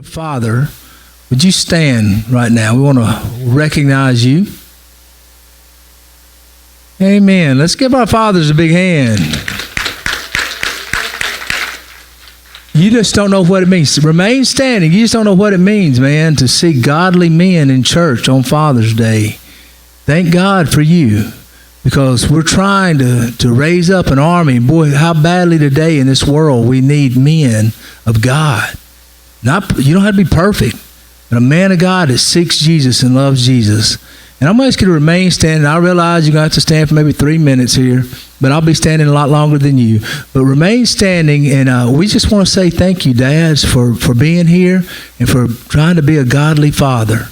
Father, would you stand right now? We want to recognize you. Amen. Let's give our fathers a big hand. You just don't know what it means. Remain standing. You just don't know what it means, man, to see godly men in church on Father's Day. Thank God for you, because we're trying to raise up an army. Boy, how badly today in this world we need men of God. You don't have to be perfect, but a man of God that seeks Jesus and loves Jesus. And I'm going to ask you to remain standing. I realize you're going to have to stand for maybe 3 minutes here, but I'll be standing a lot longer than you. But remain standing, and we just want to say thank you, dads, for being here and for trying to be a godly father.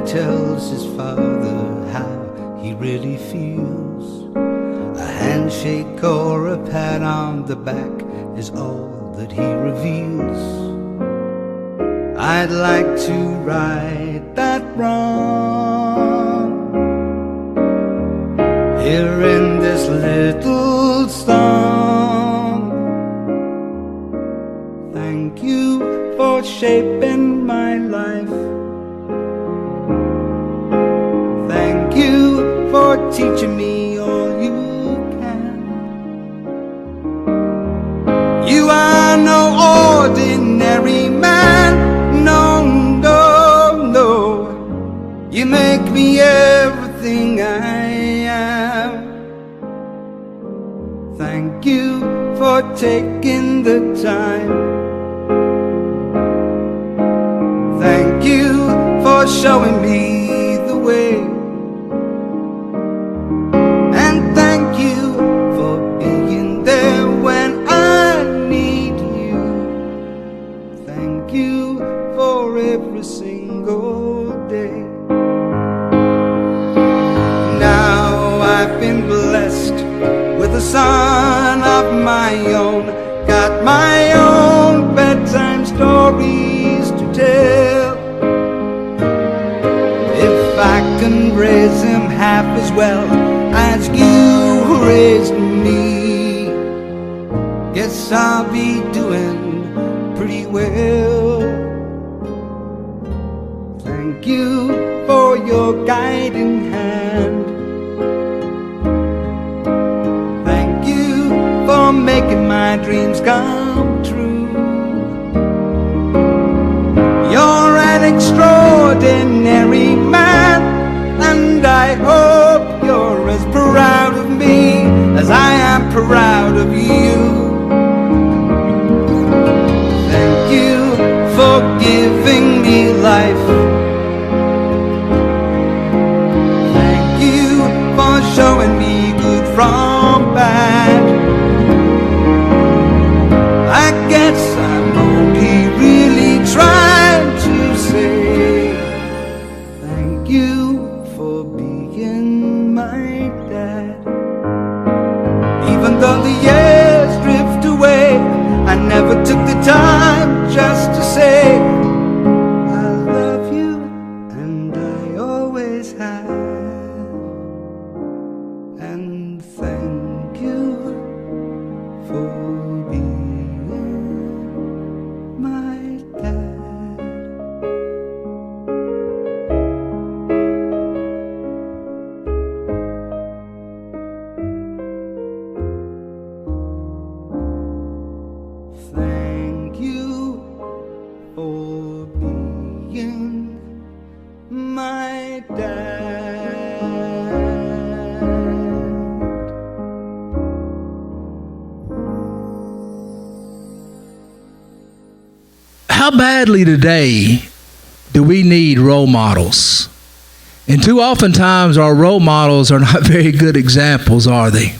Tells his father how he really feels. A handshake or a pat on the back is all that he reveals. I'd like to right that wrong here in this little song. Thank you for shaping my life. For teaching me all you can. You are no ordinary man. No, no, no. You make me everything I am. Thank you for taking the time. Thank you for showing me the way. Every single day. Now I've been blessed with a son of my own. Got my own bedtime stories to tell. If I can raise him half as well as you raised me, guess I'll be doing pretty well. Thank you for your guiding hand. Thank you for making my dreams come true. You're an extraordinary man, and I hope you're as proud of me as I am proud of you. Thank you for giving me life. Showing me good from bad. I guess I'm only really trying to say thank you for being my dad. Even though the years drift away, I never took the time just to say I love you, and I always have. And thank you for being my dad. Thank you for being my dad. How badly today do we need role models? And too oftentimes our role models are not very good examples, are they?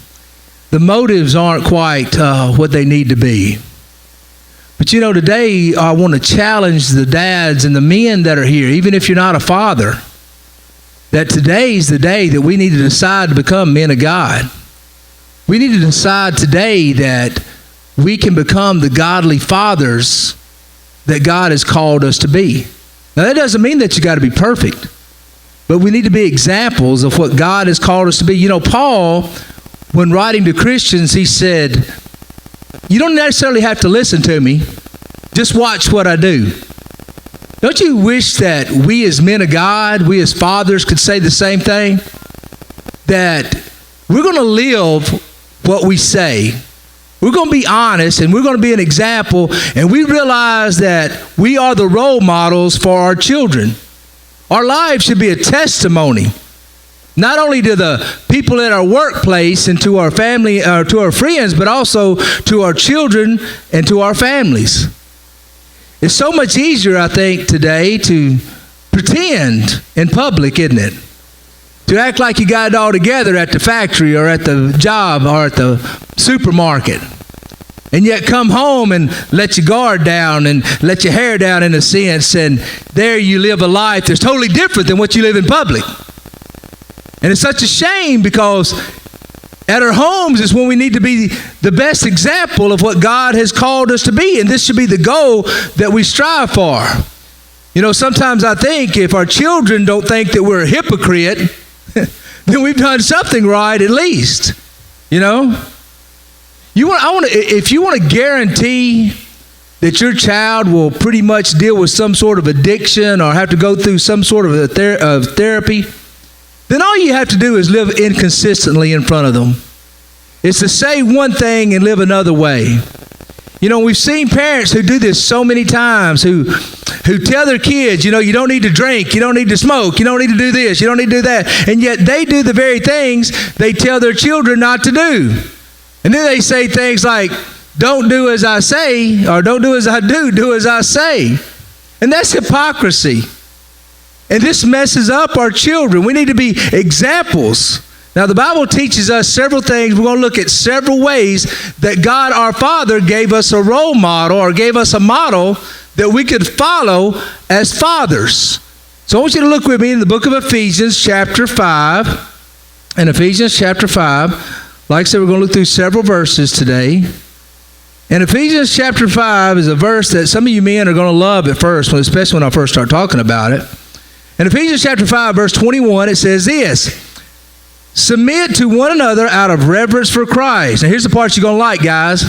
The motives aren't quite what they need to be. But you know, today I want to challenge the dads and the men that are here, even if you're not a father, that today's the day that we need to decide to become men of God. We need to decide today that we can become the godly fathers that God has called us to be. Now, that doesn't mean that you got to be perfect, but we need to be examples of what God has called us to be. You know, Paul, when writing to Christians, he said, you don't necessarily have to listen to me. Just watch what I do. Don't you wish that we as men of God, we as fathers could say the same thing? That we're going to live what we say. We're going to be honest, and we're going to be an example, and we realize that we are the role models for our children. Our lives should be a testimony, not only to the people at our workplace and to our family, or to our friends, but also to our children and to our families. It's so much easier, I think, today to pretend in public, isn't it? To act like you got it all together at the factory or at the job or at the supermarket. And yet come home and let your guard down and let your hair down in a sense, and there you live a life that's totally different than what you live in public. And it's such a shame, because at our homes is when we need to be the best example of what God has called us to be. And this should be the goal that we strive for. You know, sometimes I think if our children don't think that we're a hypocrite, then we've done something right at least. You know? If you want to guarantee that your child will pretty much deal with some sort of addiction or have to go through some sort of therapy, then all you have to do is live inconsistently in front of them. It's to say one thing and live another way. You know, we've seen parents who do this so many times, who tell their kids, you know, you don't need to drink, you don't need to smoke, you don't need to do this, you don't need to do that. And yet they do the very things they tell their children not to do. And then they say things like, don't do as I say, or don't do as I do, do as I say. And that's hypocrisy. And this messes up our children. We need to be examples. Now, the Bible teaches us several things. We're going to look at several ways that God, our Father, gave us a role model, or gave us a model that we could follow as fathers. So I want you to look with me in the book of Ephesians chapter 5. In Ephesians chapter 5, like I said, we're going to look through several verses today. And Ephesians chapter 5 is a verse that some of you men are going to love at first, especially when I first start talking about it. In Ephesians chapter 5, verse 21, it says this: submit to one another out of reverence for Christ. Now here's the part you're going to like, guys.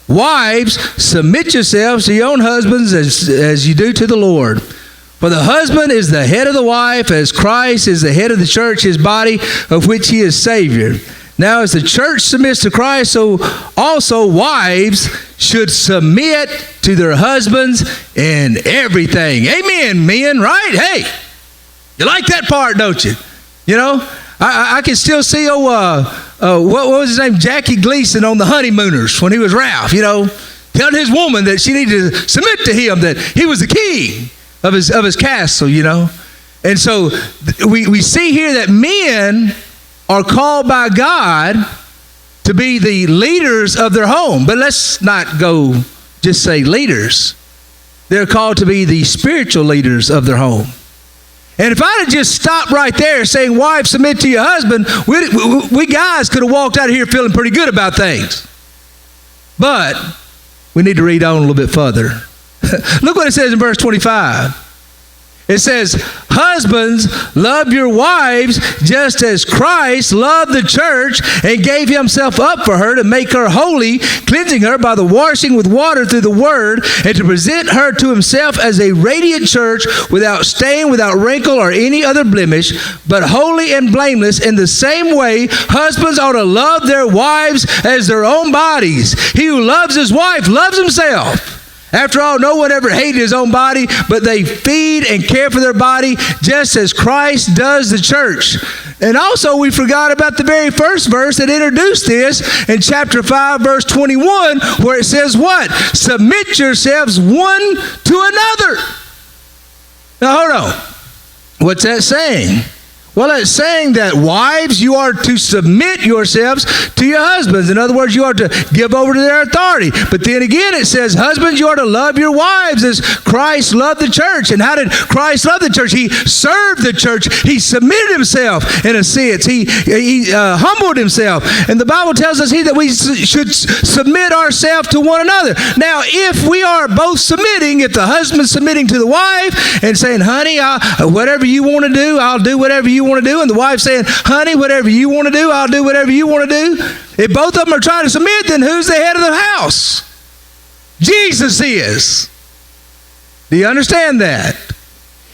Wives, submit yourselves to your own husbands as you do to the Lord. For the husband is the head of the wife, as Christ is the head of the church, his body, of which he is Savior. Now, as the church submits to Christ, so also wives should submit to their husbands in everything. Amen, men, right? Hey, you like that part, don't you? You know, I can still see, what was his name? Jackie Gleason on The Honeymooners when he was Ralph, you know, telling his woman that she needed to submit to him, that he was the king of his castle, you know. And so we see here that men are called by God to be the leaders of their home. But let's not go just say leaders. They're called to be the spiritual leaders of their home. And if I'd have just stopped right there saying, wife, submit to your husband, we guys could have walked out of here feeling pretty good about things. But we need to read on a little bit further. Look what it says in verse 25. It says, husbands, love your wives just as Christ loved the church and gave himself up for her to make her holy, cleansing her by the washing with water through the word, and to present her to himself as a radiant church without stain, without wrinkle, or any other blemish, but holy and blameless. In the same way, husbands ought to love their wives as their own bodies. He who loves his wife loves himself. After all, no one ever hated his own body, but they feed and care for their body just as Christ does the church. And also, we forgot about the very first verse that introduced this in chapter 5, verse 21, where it says what? Submit yourselves one to another. Now, hold on. What's that saying? Well, it's saying that wives, you are to submit yourselves to your husbands. In other words, you are to give over to their authority. But then again, it says, husbands, you are to love your wives as Christ loved the church. And how did Christ love the church? He served the church. He submitted himself in a sense. He humbled himself. And the Bible tells us that we should submit ourselves to one another. Now, if we are both submitting, if the husband's submitting to the wife and saying, honey, whatever you want to do, I'll do whatever you want to do, and the wife saying, honey, whatever you want to do, I'll do whatever you want to do. If both of them are trying to submit, then who's the head of the house? Jesus is. Do you understand that?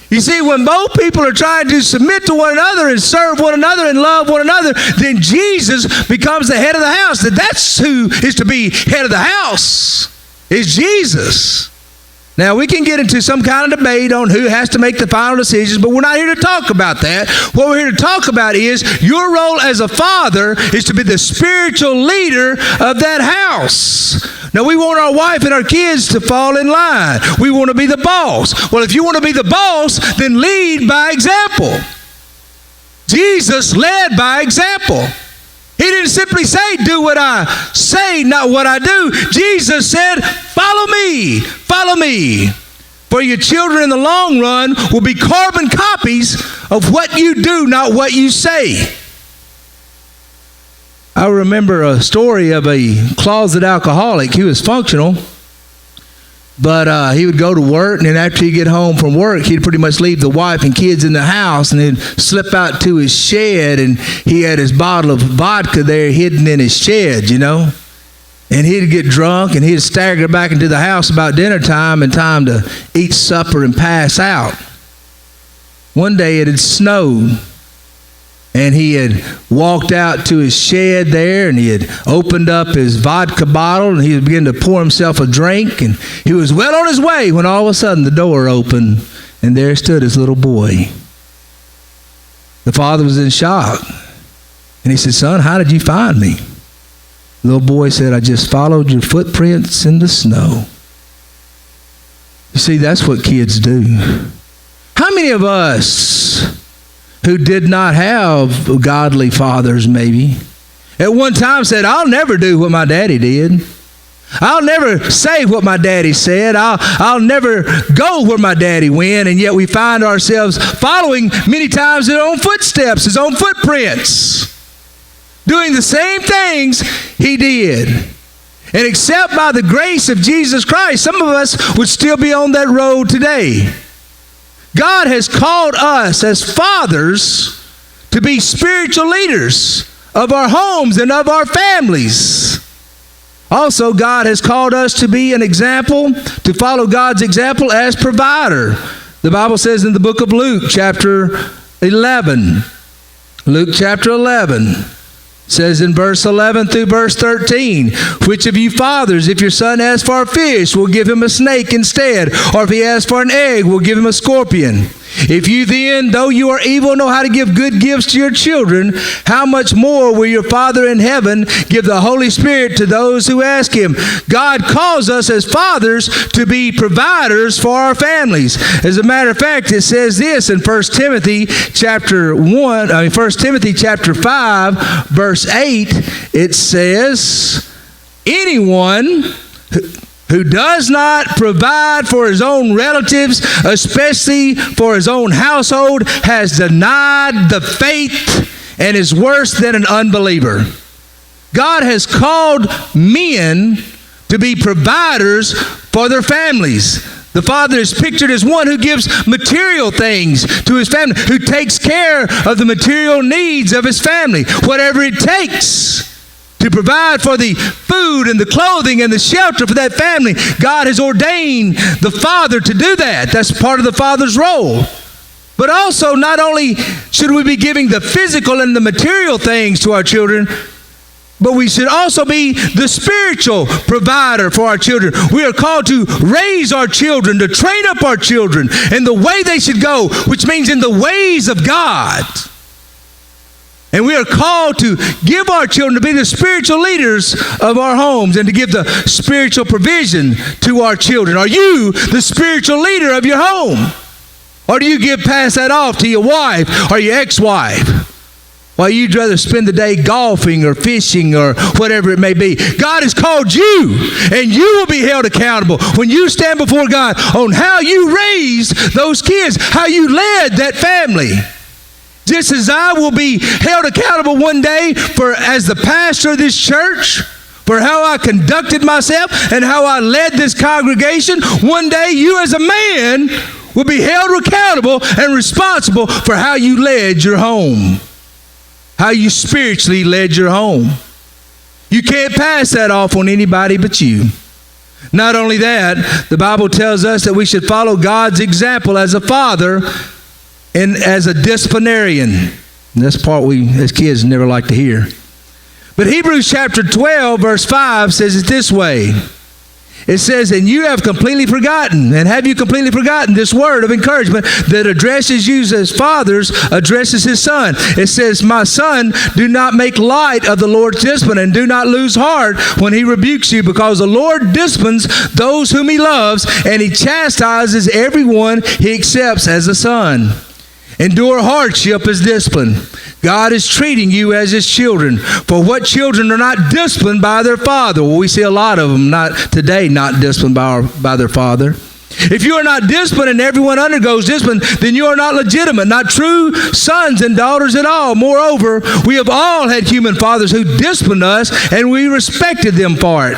You see, when both people are trying to submit to one another and serve one another and love one another, then Jesus becomes the head of the house. That's who is to be head of the house, is Jesus. Now, we can get into some kind of debate on who has to make the final decisions, but we're not here to talk about that. What we're here to talk about is your role as a father is to be the spiritual leader of that house. Now, we want our wife and our kids to fall in line. We want to be the boss. Well, if you want to be the boss, then lead by example. Jesus led by example. He didn't simply say, do what I say, not what I do. Jesus said, follow me, follow me. For your children in the long run will be carbon copies of what you do, not what you say. I remember a story of a closet alcoholic. He was functional, but he would go to work, and then after he'd get home from work, he'd pretty much leave the wife and kids in the house and then slip out to his shed, and he had his bottle of vodka there hidden in his shed, you know. And he'd get drunk, and he'd stagger back into the house about dinner time and time to eat supper and pass out. One day it had snowed, and he had walked out to his shed there, and he had opened up his vodka bottle, and he began to pour himself a drink, and he was well on his way when all of a sudden the door opened, and there stood his little boy. The father was in shock, and he said, son, how did you find me? The little boy said, I just followed your footprints in the snow. You see, that's what kids do. How many of us who did not have godly fathers maybe, at one time said, I'll never do what my daddy did. I'll never say what my daddy said. I'll never go where my daddy went, and yet we find ourselves following many times his own footsteps, his own footprints, doing the same things he did. And except by the grace of Jesus Christ, some of us would still be on that road today. God has called us as fathers to be spiritual leaders of our homes and of our families. Also, God has called us to be an example, to follow God's example as provider. The Bible says in the book of Luke, chapter 11, Luke chapter 11, says in verse 11 through verse 13, which of you fathers, if your son asks for a fish, will give him a snake instead? Or if he asks for an egg, will give him a scorpion? If you then, though you are evil, know how to give good gifts to your children, how much more will your Father in heaven give the Holy Spirit to those who ask him? God calls us as fathers to be providers for our families. As a matter of fact, it says this in 1 Timothy chapter 5, verse 8, it says, anyone who does not provide for his own relatives, especially for his own household, has denied the faith and is worse than an unbeliever. God has called men to be providers for their families. The father is pictured as one who gives material things to his family, who takes care of the material needs of his family, whatever it takes to provide for the food and the clothing and the shelter for that family. God has ordained the father to do that. That's part of the father's role. But also, not only should we be giving the physical and the material things to our children, but we should also be the spiritual provider for our children. We are called to raise our children, to train up our children in the way they should go, which means in the ways of God. And we are called to give our children to be the spiritual leaders of our homes and to give the spiritual provision to our children. Are you the spiritual leader of your home? Or do you pass that off to your wife or your ex-wife? While you'd rather spend the day golfing or fishing or whatever it may be. God has called you, and you will be held accountable when you stand before God on how you raised those kids, how you led that family. Just as I will be held accountable one day as the pastor of this church, for how I conducted myself and how I led this congregation, one day you as a man will be held accountable and responsible for how you led your home. How you spiritually led your home. You can't pass that off on anybody but you. Not only that, the Bible tells us that we should follow God's example as a father and as a disciplinarian. And that's part we as kids never like to hear. But Hebrews chapter 12 verse 5 says it this way. It says, and you have completely forgotten, and have you completely forgotten this word of encouragement that addresses you as fathers, addresses his son. It says, my son, do not make light of the Lord's discipline, and do not lose heart when he rebukes you, because the Lord disciplines those whom he loves, and he chastises everyone he accepts as a son. Endure hardship as discipline. God is treating you as his children. For what children are not disciplined by their father? Well, we see a lot of them not disciplined by their father. If you are not disciplined and everyone undergoes discipline, then you are not legitimate, not true sons and daughters at all. Moreover, we have all had human fathers who disciplined us, and we respected them for it.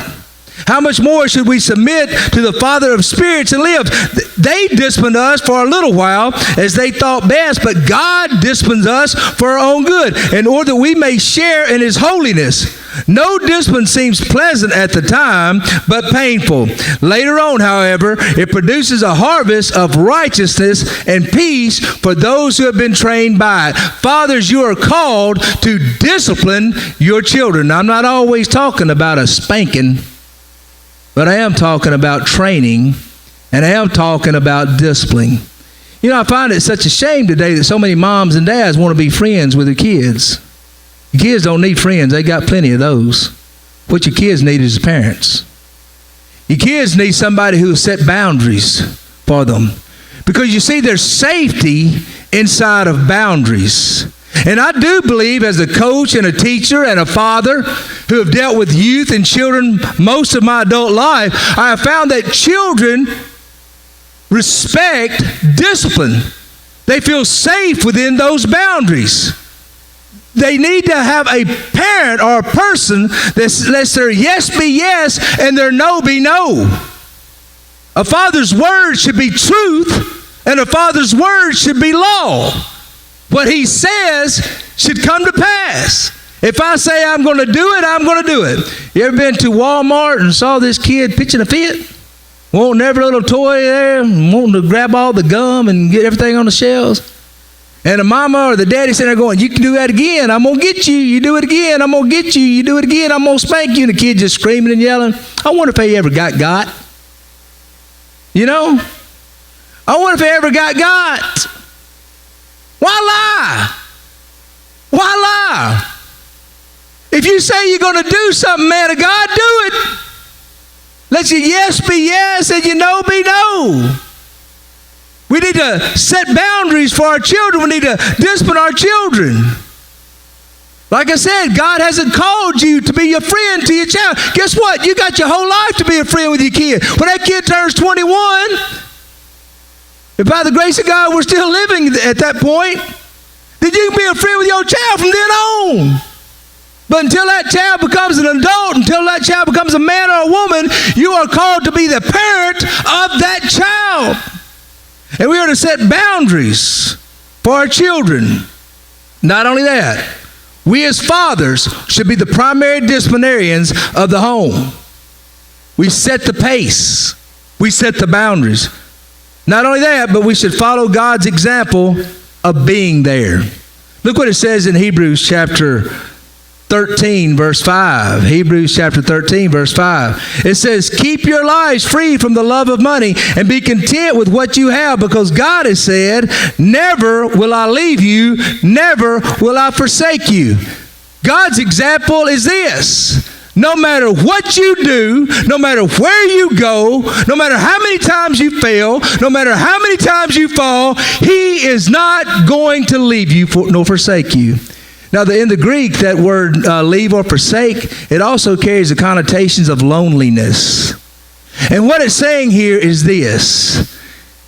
How much more should we submit to the Father of spirits and live? They disciplined us for a little while as they thought best, but God disciplines us for our own good, in order that we may share in his holiness. No discipline seems pleasant at the time, but painful. Later on, however, it produces a harvest of righteousness and peace for those who have been trained by it. Fathers, you are called to discipline your children. Now, I'm not always talking about a spanking, but I am talking about training, and I am talking about disciplining. You know, I find it such a shame today that so many moms and dads want to be friends with their kids. Your kids don't need friends. They got plenty of those. What your kids need is parents. Your kids need somebody who will set boundaries for them. Because you see, there's safety inside of boundaries. And I do believe, as a coach and a teacher and a father who have dealt with youth and children most of my adult life, I have found that children respect discipline. They feel safe within those boundaries. They need to have a parent or a person that lets their yes be yes and their no be no. A father's word should be truth, and a father's word should be law. What he says should come to pass. If I say I'm going to do it, I'm going to do it. You ever been to Walmart and saw this kid pitching a fit? Wanting every little toy there, wanting to grab all the gum and get everything on the shelves? And the mama or the daddy sitting there going, you can do that again, I'm going to get you. You do it again, I'm going to get you. You do it again, I'm going to spank you. And the kid just screaming and yelling. I wonder if they ever got. You know? I wonder if they ever got. Why lie? Why lie? If you say you're going to do something, man of God, do it. Let your yes be yes and your no be no. We need to set boundaries for our children. We need to discipline our children. Like I said, God hasn't called you to be a friend to your child. Guess what? You got your whole life to be a friend with your kid. When that kid turns 21, if by the grace of God we're still living at that point, then you can be a friend with your child from then on. But until that child becomes an adult, until that child becomes a man or a woman, you are called to be the parent of that child. And we are to set boundaries for our children. Not only that, we as fathers should be the primary disciplinarians of the home. We set the pace. We set the boundaries. Not only that, but we should follow God's example of being there. Look what it says in Hebrews chapter 13, verse 5. Hebrews chapter 13, verse 5. It says, keep your lives free from the love of money and be content with what you have, because God has said, never will I leave you, never will I forsake you. God's example is this, no matter what you do, no matter where you go, no matter how many times you fail, no matter how many times you fall, he is not going to leave you nor forsake you. Now, in the Greek, that word leave or forsake, it also carries the connotations of loneliness. And what it's saying here is this: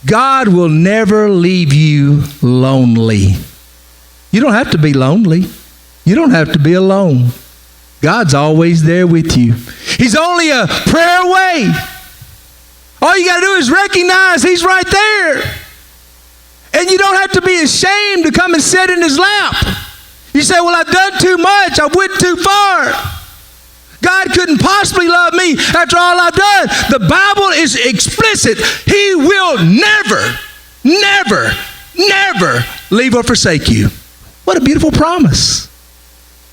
God will never leave you lonely. You don't have to be lonely. You don't have to be alone. God's always there with you. He's only a prayer away. All you got to do is recognize he's right there. And you don't have to be ashamed to come and sit in his lap. You say, well, I've done too much. I went too far. God couldn't possibly love me after all I've done. The Bible is explicit. He will never, never, never leave or forsake you. What a beautiful promise.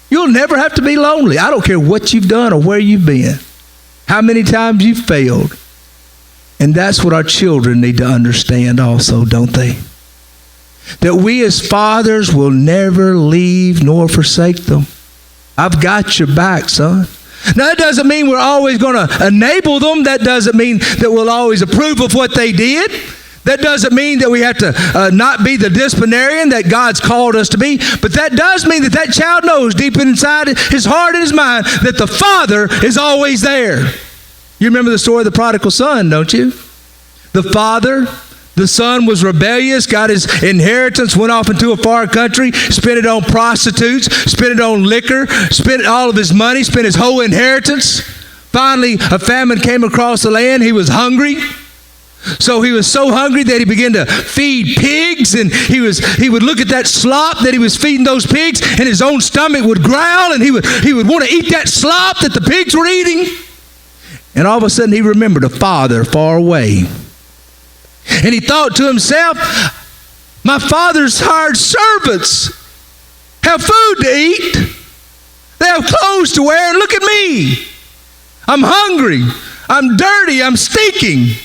You'll never have to be lonely. I don't care what you've done or where you've been, how many times you've failed. And that's what our children need to understand also, don't they? That we as fathers will never leave nor forsake them. I've got your back, son. Now, that doesn't mean we're always going to enable them. That doesn't mean that we'll always approve of what they did. That doesn't mean that we have to not be the disciplinarian that God's called us to be. But that does mean that that child knows deep inside his heart and his mind that the Father is always there. You remember the story of the prodigal son, don't you? The son was rebellious, got his inheritance, went off into a far country, spent it on prostitutes, spent it on liquor, spent all of his money, spent his whole inheritance. Finally, a famine came across the land. He was hungry. So he was so hungry that he began to feed pigs, and he would look at that slop that he was feeding those pigs, and his own stomach would growl, and he would want to eat that slop that the pigs were eating. And all of a sudden he remembered a father far away. And he thought to himself, my father's hired servants have food to eat. They have clothes to wear, and look at me. I'm hungry. I'm dirty. I'm stinking.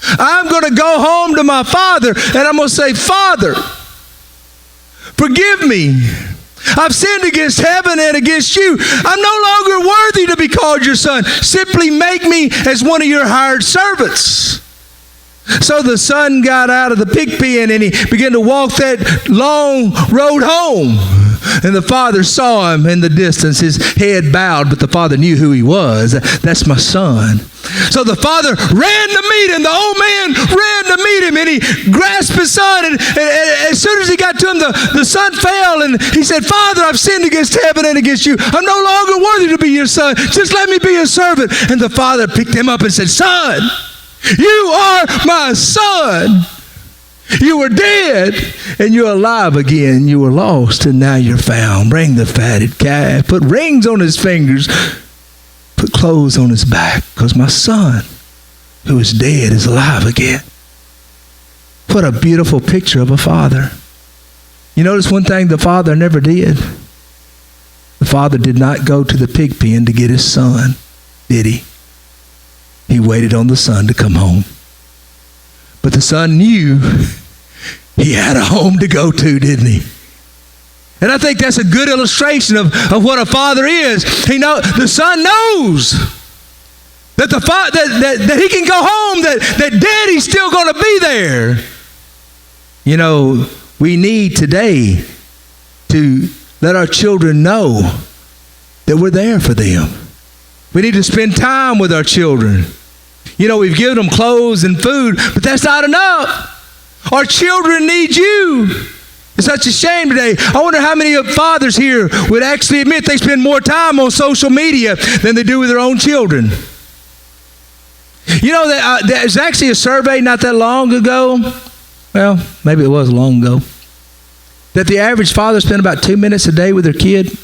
I'm going to go home to my father, and I'm going to say, Father, forgive me. I've sinned against heaven and against you. I'm no longer worthy to be called your son. Simply make me as one of your hired servants. So the son got out of the pig pen, and he began to walk that long road home. And the father saw him in the distance, his head bowed, but the father knew who he was. That's my son. So the father ran to meet him. The old man ran to meet him, and he grasped his son. And as soon as he got to him, the son fell, and he said, Father, I've sinned against heaven and against you. I'm no longer worthy to be your son. Just let me be a servant. And the father picked him up and said, Son, you are my son. You were dead, and you're alive again. You were lost, and now you're found. Bring the fatted calf. Put rings on his fingers. Put clothes on his back, because my son, who is dead, is alive again. What a beautiful picture of a father. You notice one thing the father never did. The father did not go to the pig pen to get his son, did he? He waited on the son to come home. But the son knew he had a home to go to, didn't he? And I think that's a good illustration of what a father is. The son knows that that he can go home, that daddy's still going to be there. You know, we need today to let our children know that we're there for them. We need to spend time with our children. You know, we've given them clothes and food, but that's not enough. Our children need you. It's such a shame today. I wonder how many fathers here would actually admit they spend more time on social media than they do with their own children. You know, there's actually a survey not that long ago, well, maybe it was long ago, that the average father spent about 2 minutes a day with their kid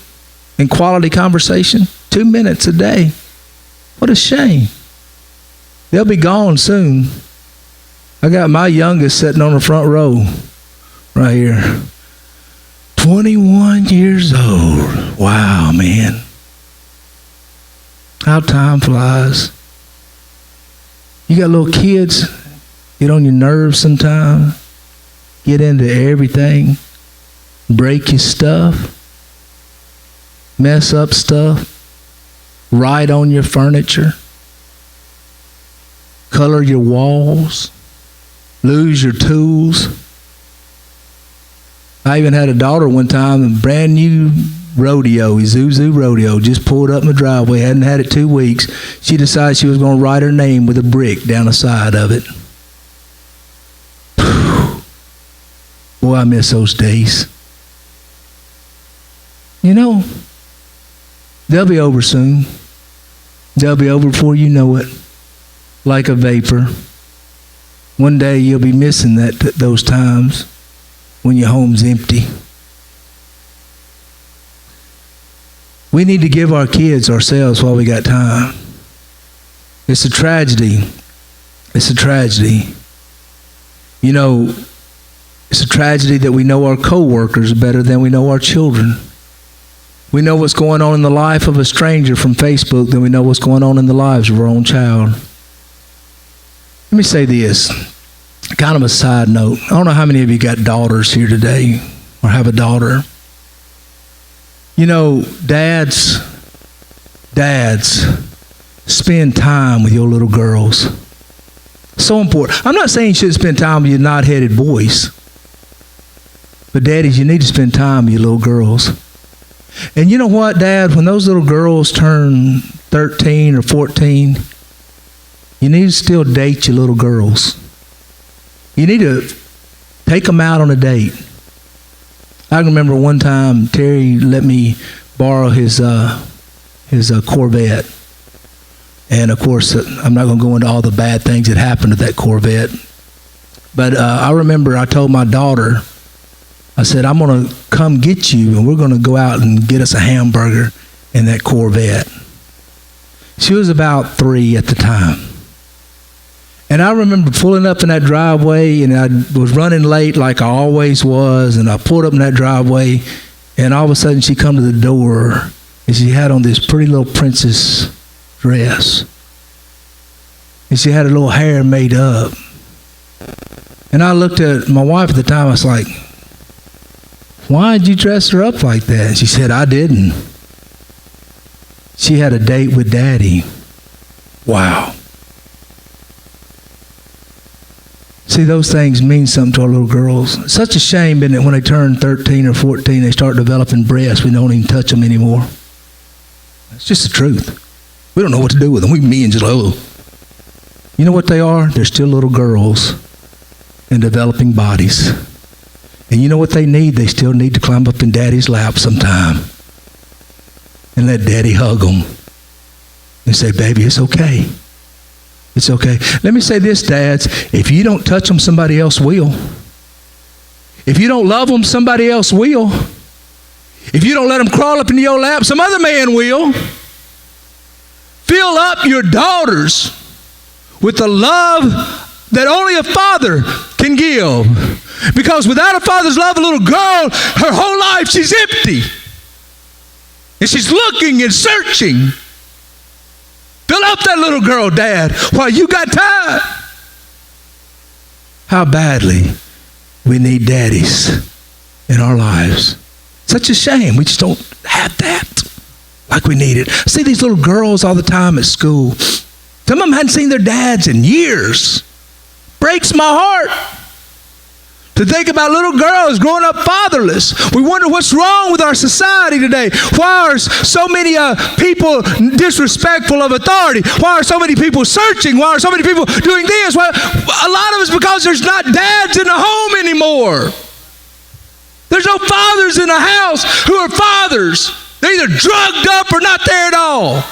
in quality conversation. 2 minutes a day. What a shame. They'll be gone soon. I got my youngest sitting on the front row right here. 21 years old. Wow, man. How time flies. You got little kids, get on your nerves sometimes, get into everything, break your stuff, mess up stuff. write on your furniture, color your walls, lose your tools. I even had a daughter one time, a brand new rodeo, Isuzu rodeo, just pulled up in the driveway, hadn't had it 2 weeks. She decided she was going to write her name with a brick down the side of it. Boy, I miss those days. You know, they'll be over soon. They'll be over before you know it, like a vapor. One day you'll be missing those times when your home's empty. We need to give our kids ourselves while we got time. It's a tragedy. It's a tragedy. You know, it's a tragedy that we know our co-workers better than we know our children. We know what's going on in the life of a stranger from Facebook than we know what's going on in the lives of our own child. Let me say this, kind of a side note. I don't know how many of you got daughters here today or have a daughter. You know, dads, spend time with your little girls. So important. I'm not saying you should spend time with your knot-headed boys. But daddies, you need to spend time with your little girls. And you know what, Dad? When those little girls turn 13 or 14, you need to still date your little girls. You need to take them out on a date. I can remember one time Terry let me borrow his Corvette. And of course, I'm not going to go into all the bad things that happened to that Corvette. But I remember I told my daughter, I said, I'm going to come get you and we're going to go out and get us a hamburger in that Corvette. She was about 3 at the time. And I remember pulling up in that driveway, and I was running late like I always was, and I pulled up in that driveway, and all of a sudden she come to the door, and she had on this pretty little princess dress. And she had her little hair made up. And I looked at my wife at the time, I was like, why did you dress her up like that? And she said, I didn't. She had a date with Daddy. Wow. See, those things mean something to our little girls. It's such a shame, isn't it, when they turn 13 or 14, they start developing breasts. We don't even touch them anymore. It's just the truth. We don't know what to do with them. We mean just, oh. You know what they are? They're still little girls in developing bodies. And you know what they need? They still need to climb up in Daddy's lap sometime and let Daddy hug them and say, baby, it's okay. It's okay. Let me say this, dads. If you don't touch them, somebody else will. If you don't love them, somebody else will. If you don't let them crawl up into your lap, some other man will. Fill up your daughters with the love that only a father can give. Because without a father's love, a little girl, her whole life, she's empty. And she's looking and searching. Fill up that little girl, Dad, while you got time. How badly we need daddies in our lives. Such a shame. We just don't have that like we need it. I see these little girls all the time at school. Some of them hadn't seen their dads in years. Breaks my heart to think about little girls growing up fatherless. We wonder what's wrong with our society today. Why are so many people disrespectful of authority? Why are so many people searching? Why are so many people doing this? Well, a lot of it's because there's not dads in the home anymore. There's no fathers in the house who are fathers. They're either drugged up or not there at all.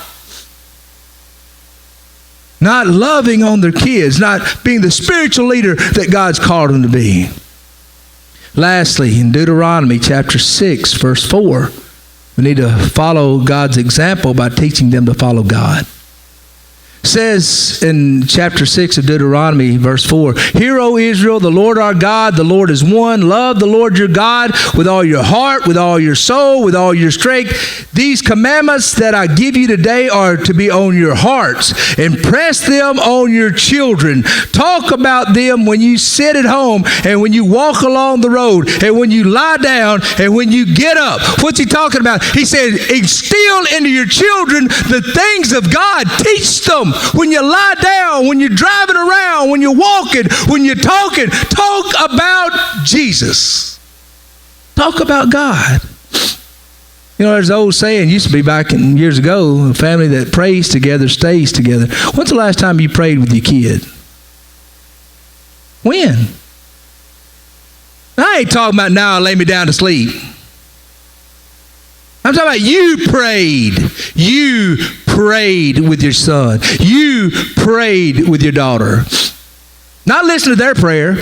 Not loving on their kids, not being the spiritual leader that God's called them to be. Lastly, in Deuteronomy chapter 6, verse 4, we need to follow God's example by teaching them to follow God. says in chapter 6 of Deuteronomy, verse 4, "Hear, O Israel, the Lord our God, the Lord is one. Love the Lord your God with all your heart, with all your soul, with all your strength. These commandments that I give you today are to be on your hearts. Impress them on your children. Talk about them when you sit at home and when you walk along the road and when you lie down and when you get up." What's he talking about? He said, instill into your children the things of God. Teach them. When you lie down, when you're driving around, when you're walking, when you're talking, talk about Jesus. Talk about God. You know, there's an old saying, used to be back in years ago, a family that prays together stays together. When's the last time you prayed with your kid? When? I ain't talking about now I lay me down to sleep. I'm talking about you prayed. You prayed with your son. You prayed with your daughter. Not listen to their prayer.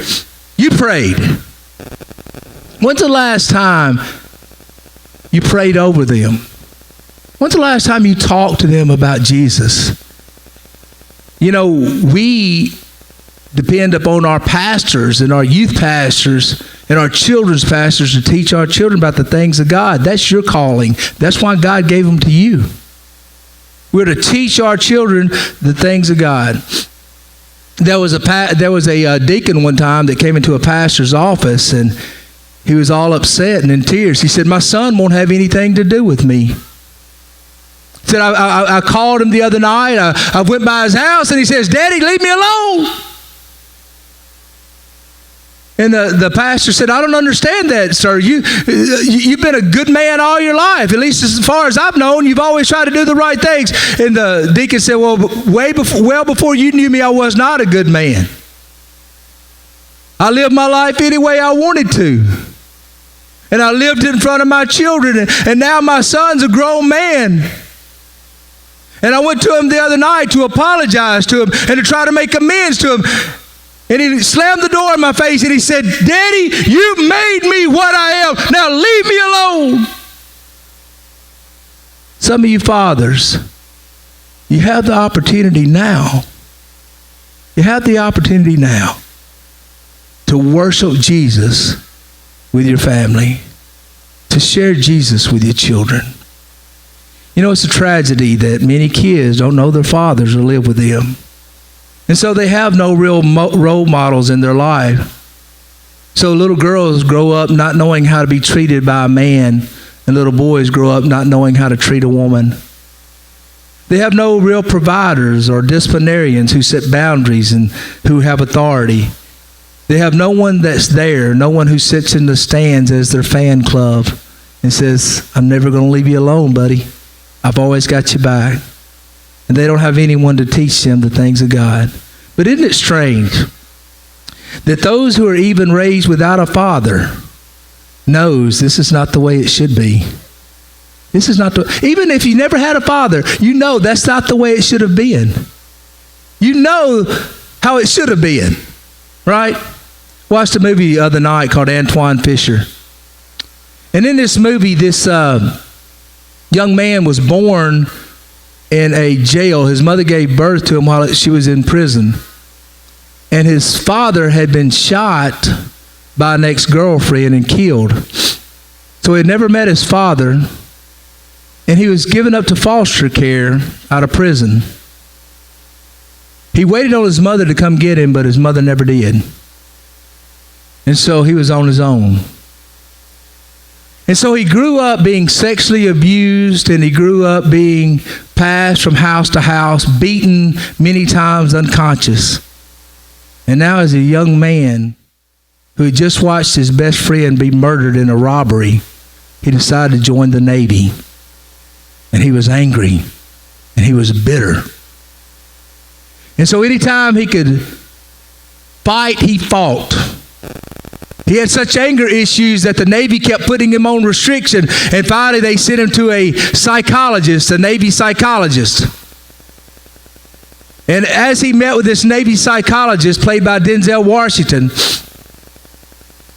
You prayed. When's the last time you prayed over them? When's the last time you talked to them about Jesus? You know, we depend upon our pastors and our youth pastors and our children's pastors to teach our children about the things of God. That's your calling. That's why God gave them to you. We're to teach our children the things of God. There was a deacon one time that came into a pastor's office, and he was all upset and in tears. He said, "My son won't have anything to do with me." He said, I called him the other night. I went by his house, and he says, "Daddy, leave me alone." And the pastor said, "I don't understand that, sir. You've been a good man all your life. At least as far as I've known, you've always tried to do the right things." And the deacon said, "Well, well before you knew me, I was not a good man. I lived my life any way I wanted to. And I lived in front of my children. And now my son's a grown man. And I went to him the other night to apologize to him and to try to make amends to him. And he slammed the door in my face and he said, 'Daddy, you made me what I am. Now leave me alone.'" Some of you fathers, you have the opportunity now. You have the opportunity now to worship Jesus with your family, to share Jesus with your children. You know, it's a tragedy that many kids don't know their fathers or live with them. And so they have no real role models in their life. So little girls grow up not knowing how to be treated by a man, and little boys grow up not knowing how to treat a woman. They have no real providers or disciplinarians who set boundaries and who have authority. They have no one that's there, no one who sits in the stands as their fan club and says, "I'm never going to leave you alone, buddy. I've always got you back." And they don't have anyone to teach them the things of God. But isn't it strange that those who are even raised without a father knows this is not the way it should be? This is not even if you never had a father, you know that's not the way it should have been. You know how it should have been, right? Watched a movie the other night called Antoine Fisher. And in this movie, this young man was born in a jail. His mother gave birth to him while she was in prison. And his father had been shot by an ex-girlfriend and killed. So he had never met his father. And he was given up to foster care out of prison. He waited on his mother to come get him, but his mother never did. And so he was on his own. And so he grew up being sexually abused, and he grew up being passed from house to house, beaten many times unconscious. And now as a young man who had just watched his best friend be murdered in a robbery, he decided to join the Navy. And he was angry, and he was bitter. And so anytime he could fight, he fought. He had such anger issues that the Navy kept putting him on restriction. And finally, they sent him to a psychologist, a Navy psychologist. And as he met with this Navy psychologist, played by Denzel Washington,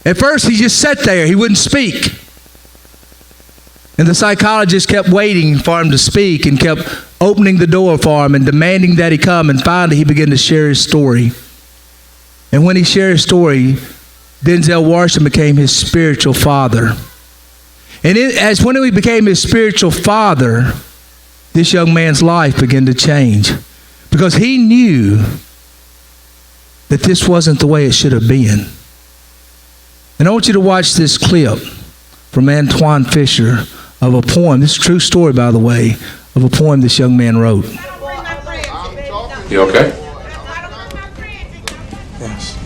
at first he just sat there. He wouldn't speak. And the psychologist kept waiting for him to speak and kept opening the door for him and demanding that he come. And finally, he began to share his story. And when he shared his story, Denzel Washington became his spiritual father. And as when he became his spiritual father, this young man's life began to change. Because he knew that this wasn't the way it should have been. And I want you to watch this clip from Antoine Fisher of a poem. This is a true story, by the way, of a poem this young man wrote. You okay? Yes.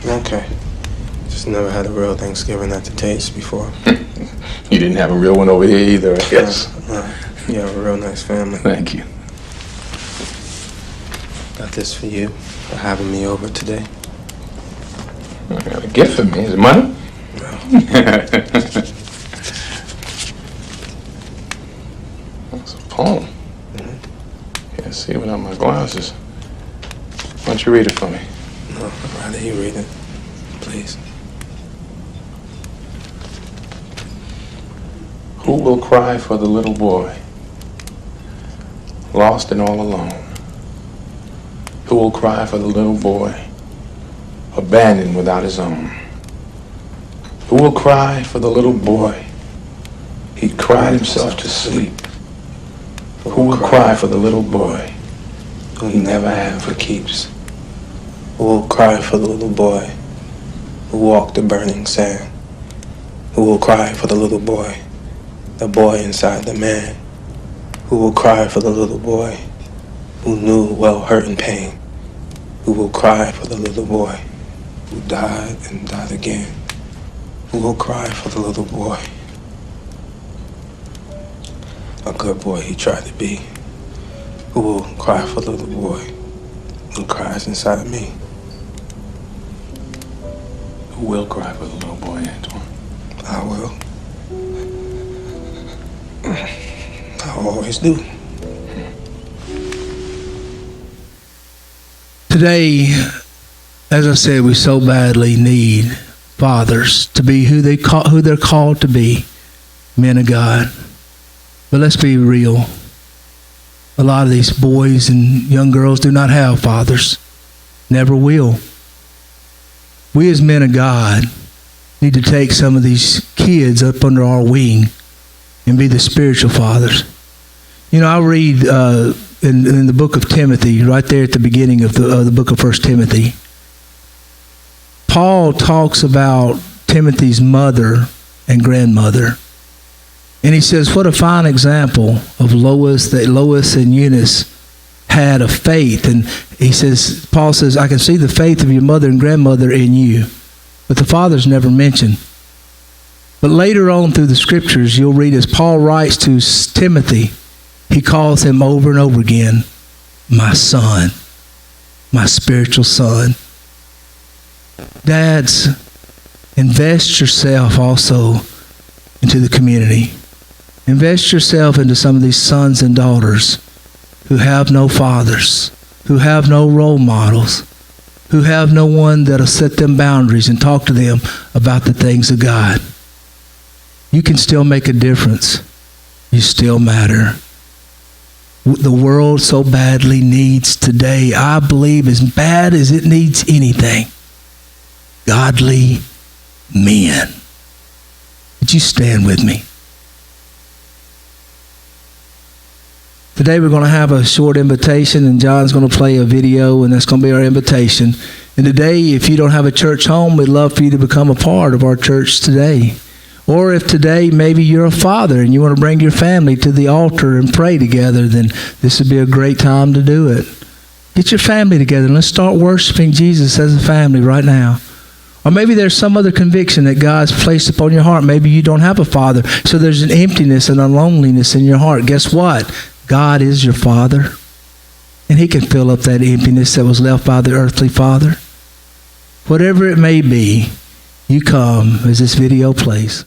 I'm okay. Just never had a real Thanksgiving at the Taste before. You didn't have a real one over here either, I guess. You have a real nice family. Thank you. Got this for you for having me over today. You got a gift for me. Is it money? No. That's a poem. Can't see without my glasses. Why don't you read it for me? No, I'd rather you read it, please. Who will cry for the little boy, lost and all alone? Who will cry for the little boy, abandoned without his own? Who will cry for the little boy? He cried himself to sleep. Who will cry for the little boy he never had for keeps? Who will cry for the little boy who walked the burning sand? Who will cry for the little boy, the boy inside the man? Who will cry for the little boy who knew well hurt and pain? Who will cry for the little boy who died and died again? Who will cry for the little boy? A good boy he tried to be. Who will cry for the little boy who cries inside me? Who will cry for the little boy, Antoine? I will. I always do. Today, as I said, we so badly need fathers to be who they're called to be, men of God. But let's be real. A lot of these boys and young girls do not have fathers. Never will. We as men of God need to take some of these kids up under our wing and be the spiritual fathers. You know, I read in the book of Timothy, right there at the beginning of the book of 1 Timothy, Paul talks about Timothy's mother and grandmother. And he says, what a fine example of Lois that Lois and Eunice had of faith. And he says, Paul says, I can see the faith of your mother and grandmother in you. But the father's never mentioned. But later on through the scriptures, you'll read as Paul writes to Timothy, he calls him over and over again, my son, my spiritual son. Dads, invest yourself also into the community. Invest yourself into some of these sons and daughters who have no fathers, who have no role models, who have no one that'll set them boundaries and talk to them about the things of God. You can still make a difference. You still matter. The world so badly needs today, I believe, as bad as it needs anything, godly men. Would you stand with me? Today we're going to have a short invitation, and John's going to play a video, and that's going to be our invitation. And today, if you don't have a church home, we'd love for you to become a part of our church today. Or if today maybe you're a father and you want to bring your family to the altar and pray together, then this would be a great time to do it. Get your family together and let's start worshiping Jesus as a family right now. Or maybe there's some other conviction that God's placed upon your heart. Maybe you don't have a father, so there's an emptiness and a loneliness in your heart. Guess what? God is your father, and he can fill up that emptiness that was left by the earthly father. Whatever it may be, you come as this video plays.